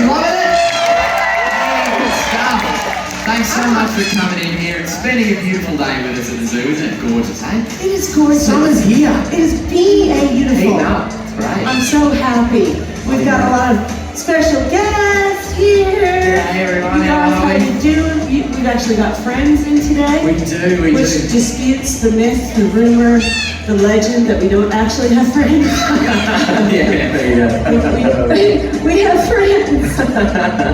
loving it? Good stuff. Thanks so much for coming in here and spending a beautiful day with us at the zoo. Isn't it gorgeous, eh? It is gorgeous. Summer's here. It is beautiful. Heating up. It's great. I'm so happy. We've got a lot of special guests here. Hey everyone, You guys, how how are we? you doing? We've actually got friends in today. We do, we which do. disputes the myth, the rumor, the legend that we don't actually have friends. We have friends.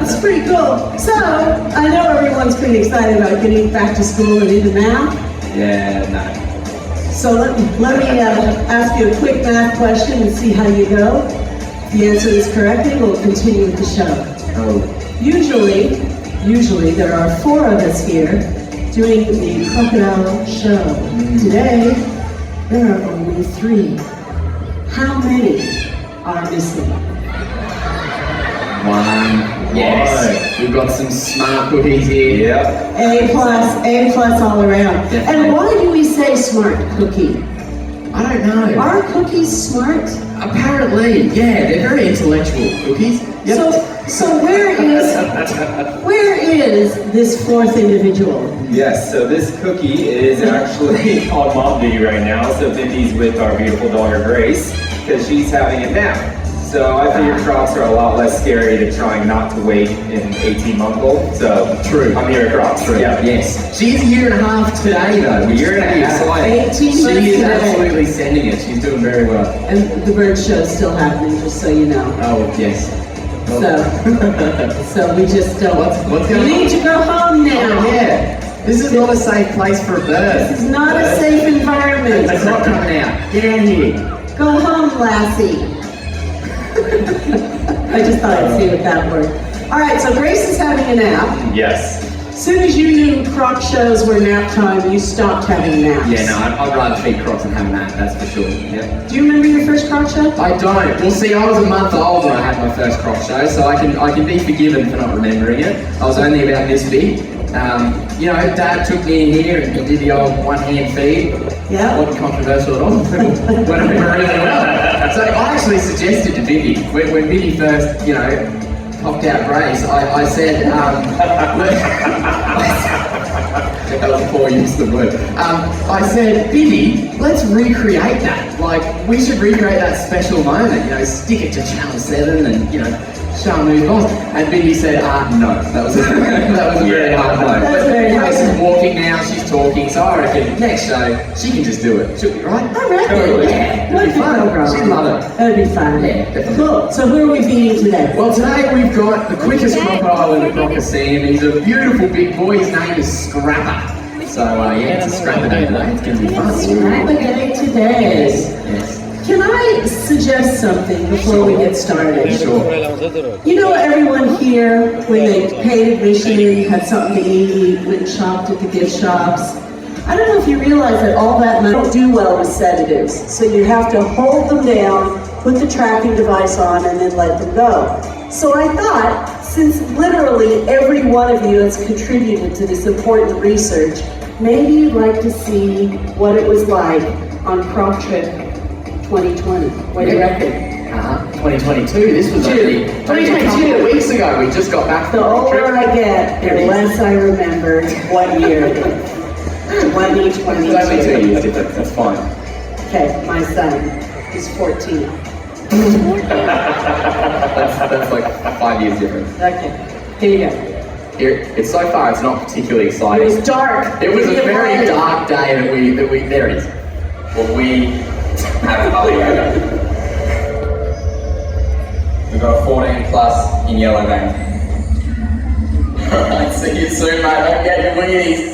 It's pretty cool. So, I know everyone's pretty excited about getting back to school and into math. Yeah, no. So let me ask you a quick math question and see how you go. If you answer this correctly, we'll continue with the show. Oh. Usually there are 4 of us here doing the crocodile show. Today, there are only 3. How many are missing? 1. Yes. We've got some smart cookies here. Yep. A plus all around. Definitely. And why do we say smart cookie? I don't know. Are cookies smart? Apparently, yeah, they're very intellectual cookies. Yep. So where is this 4th individual? Yes, so this cookie is actually on mom duty right now, so Mindy's with our beautiful daughter Grace, because she's having a nap. So I figure Crocs are a lot less scary than trying not to wait an 18-month-old. So True. I'm here at Crocs. True. Yeah. Yes. She's a year and a half today, though. A year and a half. Exciting. 18 months She is today. absolutely sending it. She's doing very well. And the bird show's still happening, just so you know. Oh, yes. So we just don't. What's You going on? need to go home now. Oh, yeah. This is not a safe place for a bird. This is not a safe environment. It's not coming out. Get out here. Go home, lassie. I just thought I'd see what that word. All right, so Grace is having a nap. Yes. As soon as you knew Croc shows were nap time, you stopped having naps. Yeah, no, I'd rather feed Crocs than have a nap, that's for sure. Yep. Do you remember your first Croc show? I don't. Well, see, I was a month old when I had my first Croc show, so I can be forgiven for not remembering it. I was only about this big. You know, Dad took me in here and did the old one-hand feed. Yeah. Wasn't controversial at all. Went over really well. So I actually suggested to Vinny, when Vinny first, you know, popped out Grace, I said, that was a poor use of the word. I said, Vinny, let's recreate that. Like, we should recreate that special moment, you know, stick it to Channel 7 and, you know, show them who's boss. And Vinny said, no. That was a very hard no. That's very hard. Grace is walking now, she's talking, so I reckon next show, she can just do it. She'll be right. I reckon. Totally. Yeah, it'll be fun. She'd love it. That'd be fun. Yeah, definitely. Cool. So who are we feeding today? Well, today we've got the quickest crocodile in the Crocosseum. He's a beautiful big boy. His name is Scrapper. So, yeah, it's a Scrapper day today. It's going to be fun. Scrapper day today. Yes. Can I suggest something before we get started? Sure. You know, everyone here, when they paid admission, had something to eat, went and shopped at the gift shops. I don't know if you realize that all that money don't do well with sedatives. So you have to hold them down, put the tracking device on, and then let them go. So I thought, since literally every one of you has contributed to this important research, maybe you'd like to see what it was like on Croc Trip 2020. What do you reckon? 2022. This was only a couple of weeks ago. We just got back from The older trip. I get, the less I remember what year it is. 2022. It's only 2 years difference. That's fine. Okay, my son is 14. That's like 5 years difference. Okay, here you go. Here, it's so far. It's not particularly It exciting. was dark. It was a It very was. dark day that we. There it is. Well, we have a Hollywood. We've got a 14 plus in yellow vein. Alright, see you soon, mate. Don't get your wingies.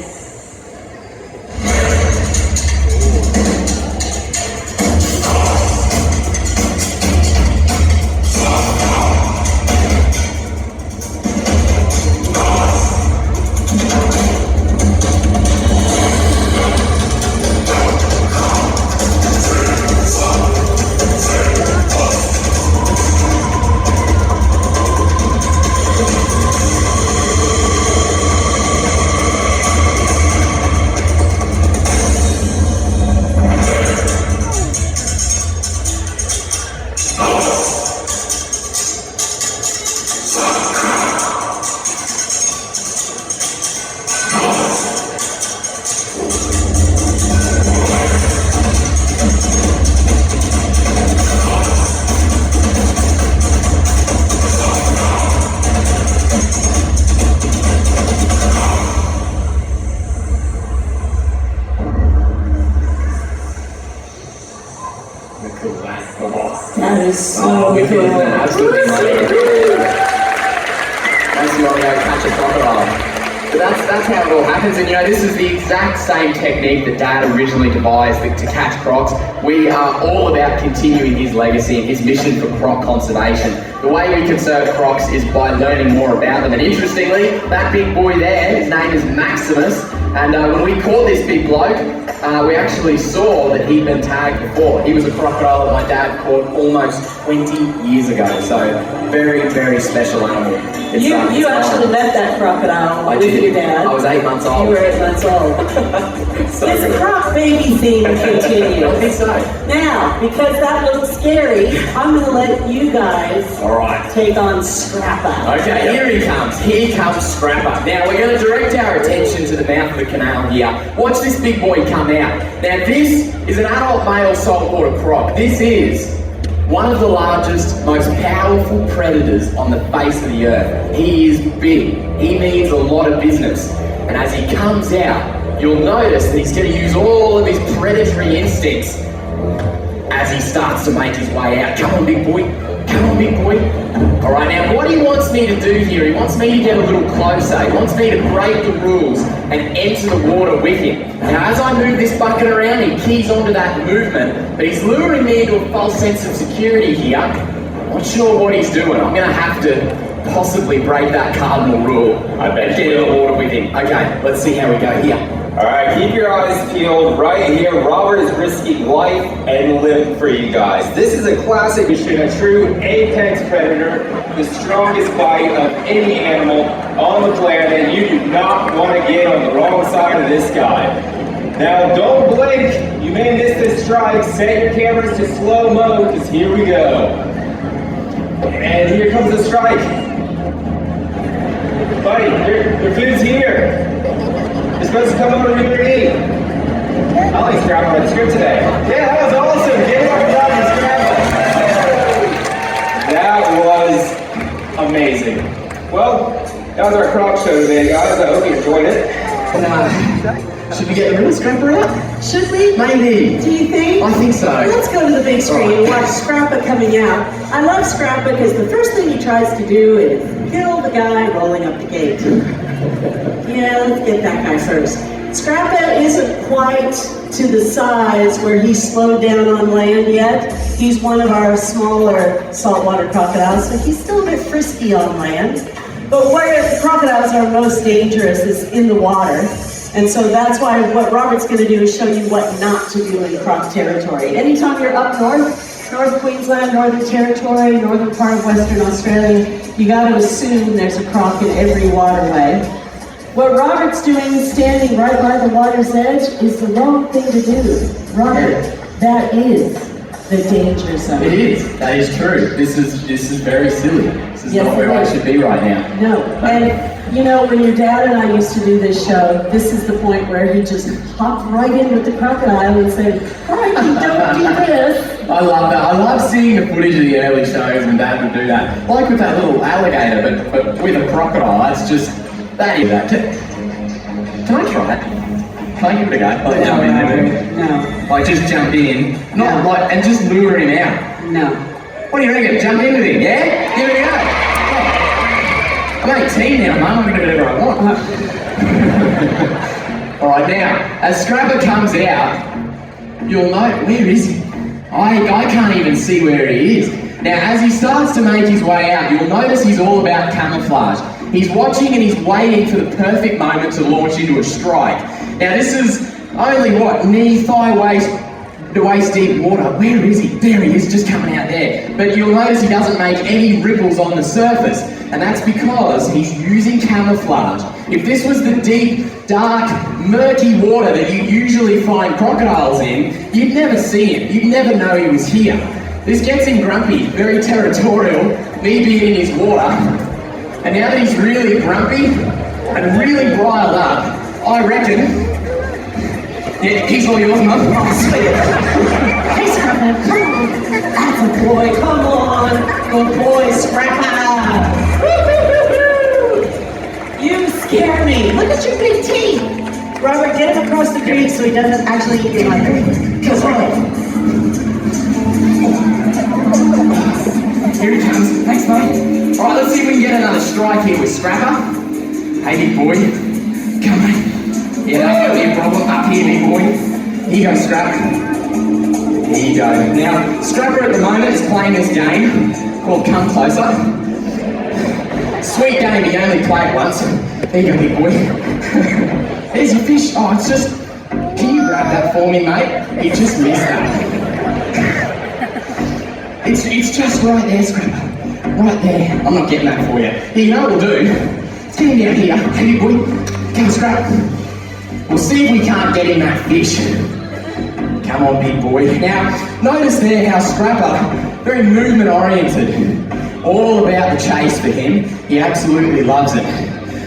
That is so Oh, we cool. did that. Absolutely. That's the only way to catch a crocodile. But that's how it all happens, and this is the exact same technique that Dad originally devised to catch crocs. We are all about continuing his legacy and his mission for croc conservation. The way we conserve crocs is by learning more about them, and interestingly, that big boy there, his name is Maximus, and when we caught this big bloke, we actually saw that he'd been tagged before. He was a crocodile that my dad caught almost 20 years ago, so very, very special animal. You actually met that crocodile I with did. your dad. I was 8 months old. You were 8 months old. So This good. croc baby theme I think continues. so. Now, because that looks scary, I'm going to let you guys All right. take on Scrappa. Okay, here he comes. Here comes Scrapper. Now we're going to direct our attention to the mouth of the canal here. Watch this big boy come out. Now this is an adult male saltwater croc. This is one of the largest, most powerful predators on the face of the earth. He is big. He means a lot of business. And as he comes out, you'll notice that he's going to use all of his predatory instincts as he starts to make his way out. Come on, big boy. Come on, big boy. All right, now what he wants me to do here, he wants me to get a little closer. He wants me to break the rules and enter the water with him. Now, as I move this bucket around, he keys onto that movement, but he's luring me into a false sense of security here. Not sure what he's doing. I'm going to have to possibly break that cardinal rule. I bet Get you in the will. water with him. Okay, let's see how we go here. All right, keep your eyes peeled right here. Robert is risking life and limb for you guys. This is a classic mission, a true apex predator, the strongest bite of any animal on the planet. You do not want to get on the wrong side of this guy. Now, don't blink. You may miss this strike. Set your cameras to slow-mo, because here we go. And here comes the strike. Buddy, your food's here. You're supposed to come over to your knee. I like Scrapper on the script today. Yeah, that was awesome. Give it up for Dr. Scrapper. That was amazing. Well, that was our croc show today, guys. I hope you enjoyed it. Should we get the real Scrapper out? Should we? Maybe. Do you think? I think so. Let's go to the big screen and watch Scrappa coming out. I love Scrappa because the first thing he tries to do is kill the guy rolling up the gate. Yeah, let's get that guy first. Scrappa isn't quite to the size where he's slowed down on land yet. He's one of our smaller saltwater crocodiles, so he's still a bit frisky on land. But where crocodiles are most dangerous is in the water. And so that's why what Robert's going to do is show you what not to do in croc territory. Anytime you're up north, North Queensland, Northern Territory, northern part of Western Australia, you got to assume there's a croc in every waterway. What Robert's doing, standing right by the water's edge, is the wrong thing to do. Robert, that is the danger zone. It is. That is true. This is very silly. This is Yes, not where it I is. should be right now. No, and you know, when your dad and I used to do this show, this is the point where he just hopped right in with the crocodile and said, all right, you don't do this. I love that. I love seeing the footage of the early shows when Dad would do that. Like with that little alligator, but with a crocodile. That's just that is that. Can I try it? Can I give it a go? Like jump in there. No, Like just jump in, not No. like, and just lure him out. no. What do you reckon? Jump in with him, yeah? Give it a go. I'm 18 now, Mum. I can do whatever I want. All right, now, as Scrapper comes out, you'll know, where is he? I can't even see where he is. Now, as he starts to make his way out, you'll notice he's all about camouflage. He's watching and he's waiting for the perfect moment to launch into a strike. Now, this is only, what, knee, thigh, waist deep water. Where is he? There he is, just coming out there. But you'll notice he doesn't make any ripples on the surface, and that's because he's using camouflage. If this was the deep, dark, murky water that you usually find crocodiles in, you'd never see him. You'd never know he was here. This gets him grumpy, very territorial, me being in his water. And now that he's really grumpy and really riled up, I reckon, yeah, he's all yours, Mum. Hey, Scrapper, come on. That's a boy, come on. Good boy, Scrapper. You scare me. Look at your big teeth. Robert, get him across the creek so he doesn't actually eat your mother. Come on. Here he comes. Thanks, mate. All right, let's see if we can get another strike here with Scrapper. Hey, big boy. Come on. Yeah, that's gonna be a problem up here, big boy. Here you go, Scrapper. Here you go. Now, Scrapper at the moment is playing this game called Come Closer. Sweet game, he only played once. There you go, big boy. There's your fish. Oh, it's just... Can you grab that for me, mate? He just missed that. It's just right there, Scrapper. Right there. I'm not getting that for you. Here, you know what we'll do? Let's get him down here. Hey, big boy. Come on, Scrapper. We'll see if we can't get him that fish. Come on, big boy. Now, notice there how Scrapper, very movement oriented. All about the chase for him. He absolutely loves it.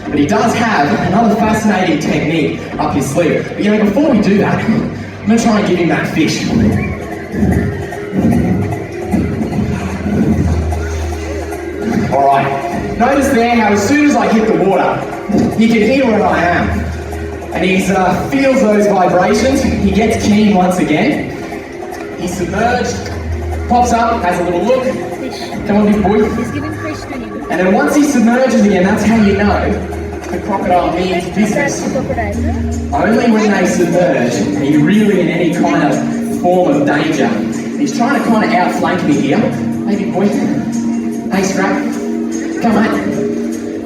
But he does have another fascinating technique up his sleeve. But you know, before we do that, I'm going to try and give him that fish. Alright, notice there how as soon as I hit the water, he can hear where I am. And he feels those vibrations. He gets keen once again. He's submerged, pops up, has a little look. Come on, big boy. He's giving fish to him. And then once he submerges again, that's how you know the crocodile means business. Only when they submerge are you really in any kind of form of danger. He's trying to kind of outflank me here. Hey, big boy. Hey, Scrap. Come on.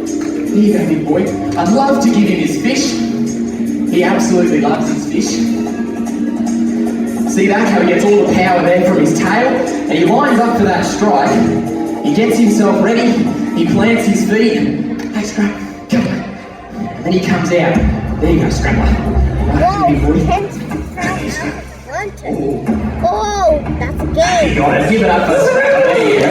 Here you go, big boy. I'd love to give him his fish. He absolutely loves his fish. See that? How he gets all the power there from his tail. And he lines up for that strike. He gets himself ready. He plants his feet. Hey, Scrap. Come on. And then he comes out. There you go, Scrapper. Right, big boy. Oh, that's a You game. got it. Give it up for Scrapper. There you go.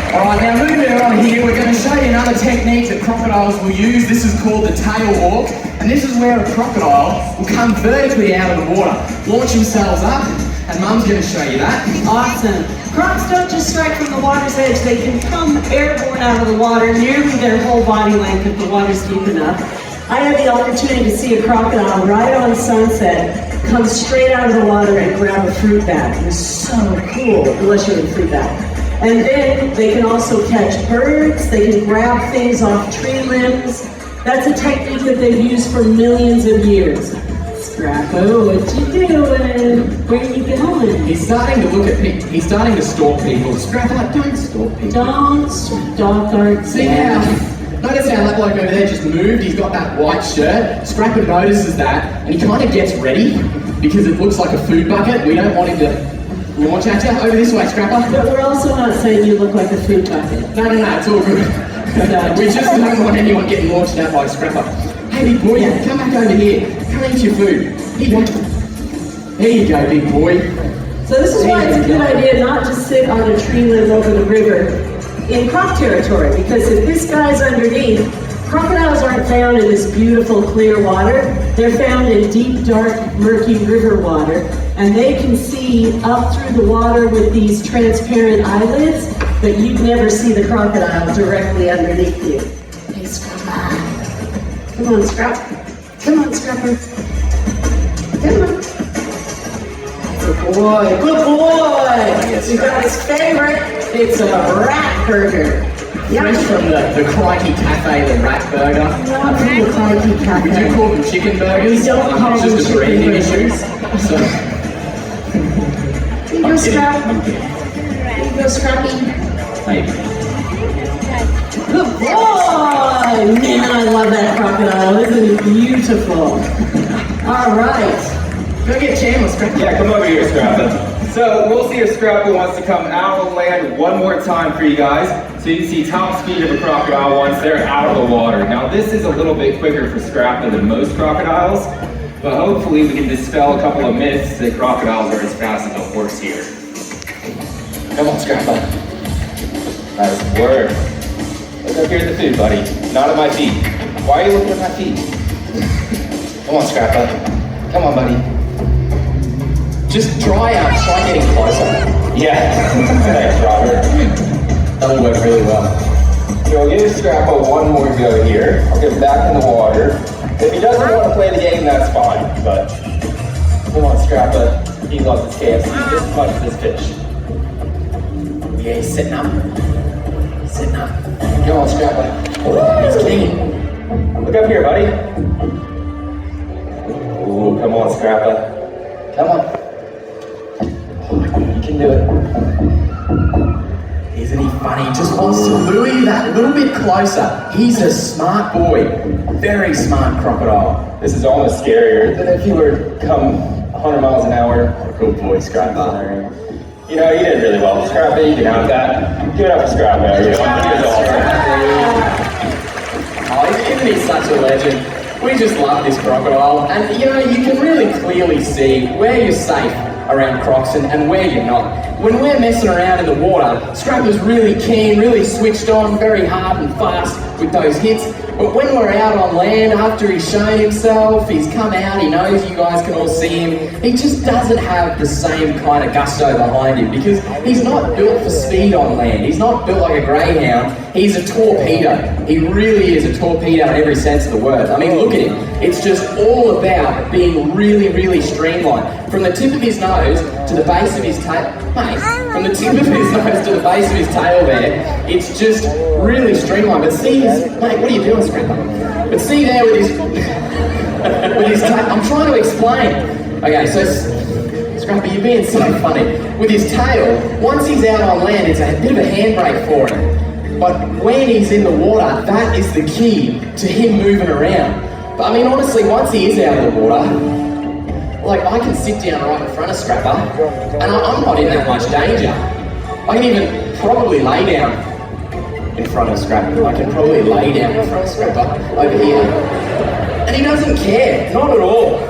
Alright, now moving on here, we're going to show you another technique that crocodiles will use. This is called the tail walk. And this is where a crocodile will come vertically out of the water, launch themselves up, and Mum's going to show you that. Awesome. Crocs don't just strike from the water's edge, they can come airborne out of the water, nearly their whole body length if the water's deep enough. I had the opportunity to see a crocodile right on sunset come straight out of the water and grab a fruit bat. It was so cool, unless you're in a fruit bat. And then they can also catch birds, they can grab things off tree limbs. That's a technique that they've used for millions of years. Scrappo, what you doing? Where are you going? He's starting to look at people. He's starting to stalk people. Scrapper, don't stalk people. Don't stalk our See how? Notice how that bloke over there just moved? He's got that white shirt. Scrapper notices that, and he kind of gets ready because it looks like a food bucket. We don't want him to launch at you. Over this way, Scrapper. But we're also not saying you look like a food bucket. No, it's all good. We just don't want anyone getting launched at by Scrapper. Hey, big boy, come back over here. Come eat your food. Here you go. There you go, big boy. So this is why it's a good idea not to sit on a tree limb over the river in croc territory, because if this guy's underneath, crocodiles aren't found in this beautiful clear water. They're found in deep, dark, murky river water, and they can see up through the water with these transparent eyelids, but you'd never see the crocodile directly underneath you. Hey, Scrapper. Come on, Scrap. Come on, Scrapper. Come on. Good boy. Good boy. Yes, You got his favorite. It's a rat burger. Fresh from the Crikey Cafe, the rat burger. Not from the Crikey We do Cafe. call them chicken burgers. We don't call It's them just a chicken branding burgers. issue. So, Here you go, I'm kidding. Scrap. I'm kidding. Here you go, Scrappy. Maybe. Good boy! Man, I love that crocodile. Isn't it beautiful? All right. Go get Chandler, Scrapper. Yeah, come over here, Scrappa. So we'll see if Scrappa wants to come out of the land one more time for you guys. So you can see top speed of a crocodile once they're out of the water. Now this is a little bit quicker for Scrappa than most crocodiles, but hopefully we can dispel a couple of myths that crocodiles are as fast as a horse here. Come on, Scrapper. Nice work. Look up here at the food, buddy. Not at my feet. Why are you looking at my feet? Come on, Scrappa. Come on, buddy. Just try getting closer. Yeah. Thanks, Robert. That'll work really well. You'll give Scrappa one more go here. I'll get him back in the water. If he doesn't want to play the game, that's fine. But come on, Scrappa. He loves his KFC just as much as his fish. Yeah, he's sitting up. Sitting up. Come on, Scrappa. He's keen. Look up here, buddy. Ooh, come on, Scrappa. Come on. You can do it. Isn't he funny? He just wants to lure you that little bit closer. He's a smart boy. Very smart crocodile. This is almost scarier than if you were to come 100 miles an hour. Good boy, Scrappa. You know, you did really well. Scrappa, you can have that. Give it up for Scrappa. You know, Oh, isn't he such a legend? We just love this crocodile. And, you know, you can really clearly see where you're safe around crocs and where you're not. When we're messing around in the water, Scrappa's really keen, really switched on, very hard and fast with those hits. But when we're out on land, after he's shown himself, he's come out, he knows you guys can all see him, he just doesn't have the same kind of gusto behind him because he's not built for speed on land. He's not built like a greyhound. He's a torpedo. He really is a torpedo in every sense of the word. I mean, look at him. It's just all about being really, really streamlined. From the tip of his nose to the base of his tail, mate, from the tip of his nose to the base of his tail there, it's just really streamlined. But see his, mate, what are you doing, Scrappa? But see there with his, with his tail, I'm trying to explain. Okay, so Scrappa, you're being so funny. With his tail, once he's out on land, it's a bit of a handbrake for him. But when he's in the water, that is the key to him moving around. But I mean, honestly, once he is out of the water, like I can sit down right in front of Scrappa, and I'm not in that much danger. I can even probably lay down in front of Scrappa. I can probably lay down in front of Scrappa over here. And he doesn't care, not at all.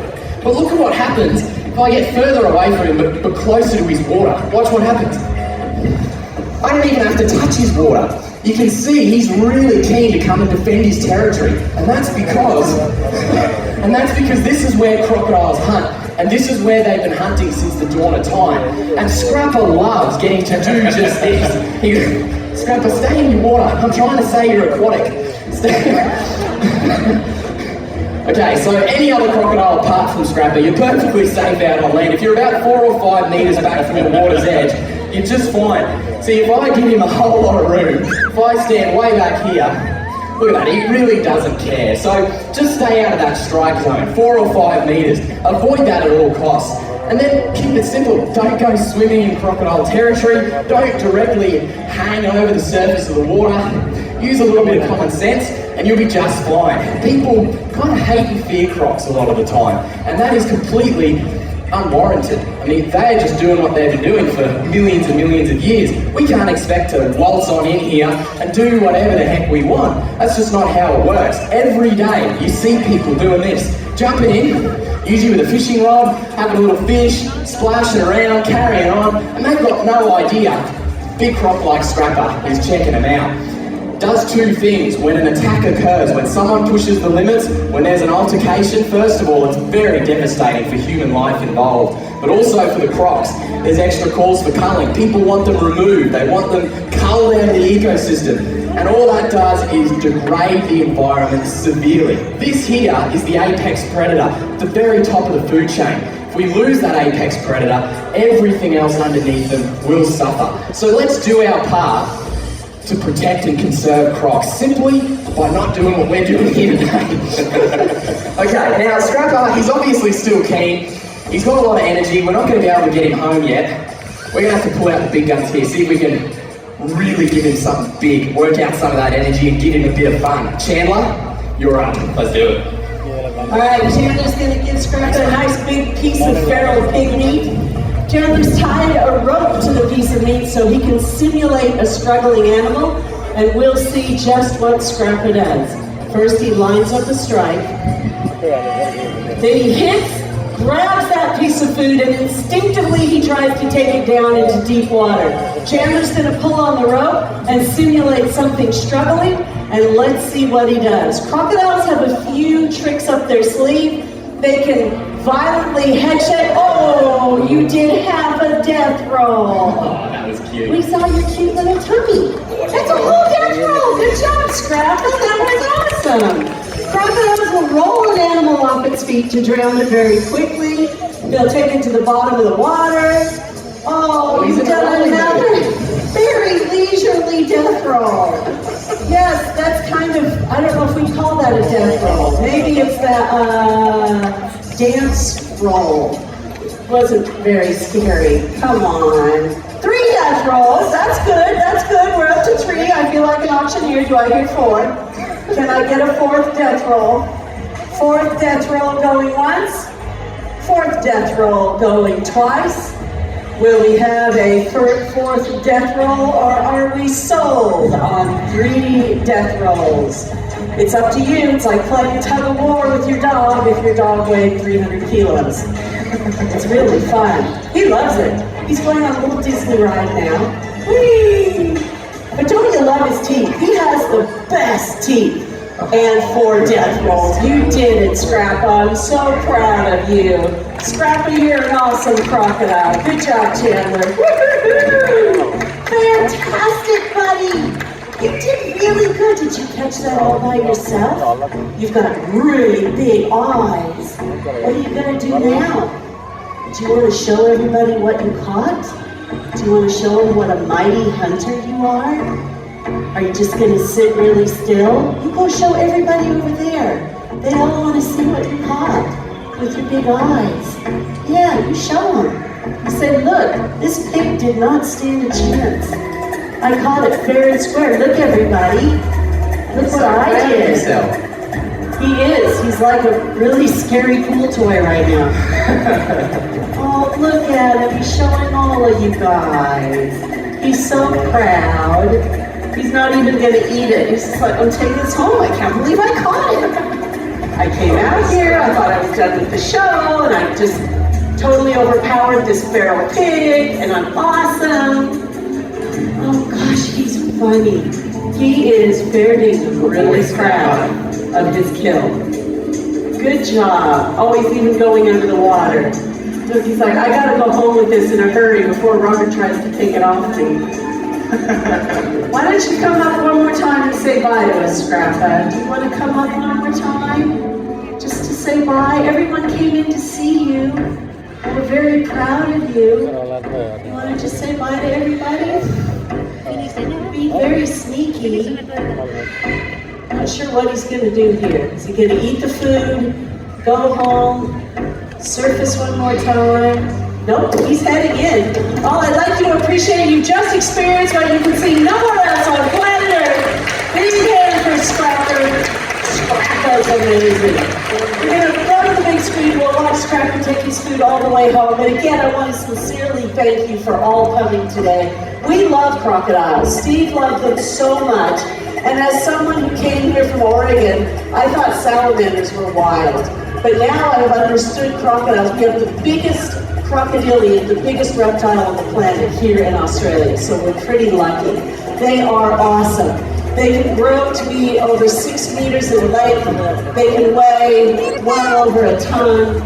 But look at what happens if I get further away from him, but closer to his water. Watch what happens. I don't even have to touch his water. You can see he's really keen to come and defend his territory. And that's because this is where crocodiles hunt. And this is where they've been hunting since the dawn of time. And Scrappa loves getting to do just this. Scrappa, stay in your water. I'm trying to say you're aquatic. Okay, so any other crocodile apart from Scrappa, you're perfectly safe out on land. If you're about 4 or 5 meters back from the water's edge, you're just fine. See, if I give him a whole lot of room, if I stand way back here, look at that, he really doesn't care. So just stay out of that strike zone, 4 or 5 meters. Avoid that at all costs. And then keep it simple. Don't go swimming in crocodile territory. Don't directly hang over the surface of the water. Use a little bit of common sense and you'll be just fine. People kind of hate and fear crocs a lot of the time. And that is completely unwarranted. I mean, they're just doing what they've been doing for millions and millions of years. We can't expect to waltz on in here and do whatever the heck we want. That's just not how it works. Every day you see people doing this. Jumping in, usually with a fishing rod, having a little fish, splashing around, carrying on, and they've got no idea. Big croc like Scrappa is checking them out. Does 2 things when an attack occurs, when someone pushes the limits, when there's an altercation. First of all, it's very devastating for human life involved, but also for the crocs. There's extra calls for culling. People want them removed. They want them culled out of the ecosystem. And all that does is degrade the environment severely. This here is the apex predator, the very top of the food chain. If we lose that apex predator, everything else underneath them will suffer. So let's do our part to protect and conserve crocs simply by not doing what we're doing here today. Okay, now Scrappa, he's obviously still keen. He's got a lot of energy. We're not going to be able to get him home yet. We're going to have to pull out the big guns here, see if we can really give him something big, work out some of that energy and give him a bit of fun. Chandler, you're up. Let's do it. All right, Chandler's going to give Scrappa a nice big piece of feral pig meat. Chandler's tied a rope to the piece of meat so he can simulate a struggling animal, and we'll see just what Scrappa does. First, he lines up a strike. Then he hits grabs that piece of food, and instinctively he tries to take it down into deep water. Chandler's gonna pull on the rope and simulate something struggling, and let's see what he does. Crocodiles have a few tricks up their sleeve. They can violently head shake. Oh, you did have a death roll. Oh, that was cute. We saw your cute little tummy. That's a whole death roll. Good job, Scrapper. That was awesome. Crocodiles will roll an animal off its feet to drown it very quickly. They'll take it to the bottom of the water. Oh, you've done another very leisurely death roll. Yes, that's kind of, I don't know if we call that a death roll. Maybe it's that dance roll. Wasn't very scary. Come on. 3 death rolls. That's good. That's good. We're up to 3. I feel like an auctioneer. Do I hear 4? Can I get a 4th death roll? 4th death roll going once. 4th death roll going twice. Will we have a 4th death roll, or are we sold on 3 death rolls? It's up to you. It's like playing tug of war with your dog if your dog weighed 300 kilos. It's really fun. He loves it. He's going on a little Disney ride now. Whee! But don't you love his teeth? He has the best teeth. And 4 death rolls. You did it, Scrappa. I'm so proud of you. Scrappa, you're an awesome crocodile. Good job, Chandler. Woo-hoo-hoo! Fantastic, buddy. You did really good. Did you catch that all by yourself? You've got really big eyes. What are you going to do now? Do you want to show everybody what you caught? Do you want to show them what a mighty hunter you are? Are you just going to sit really still? You go show everybody over there. They all want to see what you caught with your big eyes. Yeah, you show them. You say, look, this pig did not stand a chance. I caught it fair and square. Look, everybody. Look what I did. He is. He's like a really scary pool toy right now. Oh, look at him. He's showing all of you guys. He's so proud. He's not even going to eat it. He's just like, I'm taking this home. I can't believe I caught it. I came out here. I thought I was done with the show, and I just totally overpowered this feral pig, and I'm awesome. Oh gosh, he's funny. He is very really proud of his kill. Good job. Always even going under the water. Look, he's like, I gotta go home with this in a hurry before Robert tries to take it off me. Why don't you come up one more time and say bye to us, Scrappa? Do you want to come up one more time? Just to say bye? Everyone came in to see you. We're very proud of you. You want to just say bye to everybody? Be very sneaky. Not sure what he's going to do here. Is he going to eat the food, go home, surface one more time? Nope, he's heading in. Oh, I'd like you to appreciate you just experienced what you can see nowhere else on planet Earth. Big hand for Scrapper. Scrapper's amazing. We're going to go to the big screen. We'll watch Scrapper take his food all the way home. And again, I want to sincerely thank you for all coming today. We love crocodiles. Steve loved them so much. And as someone who came here from Oregon, I thought salamanders were wild. But now I have understood crocodiles. We have the biggest crocodilian, the biggest reptile on the planet here in Australia. So we're pretty lucky. They are awesome. They can grow to be over 6 meters in length. They can weigh well over a ton.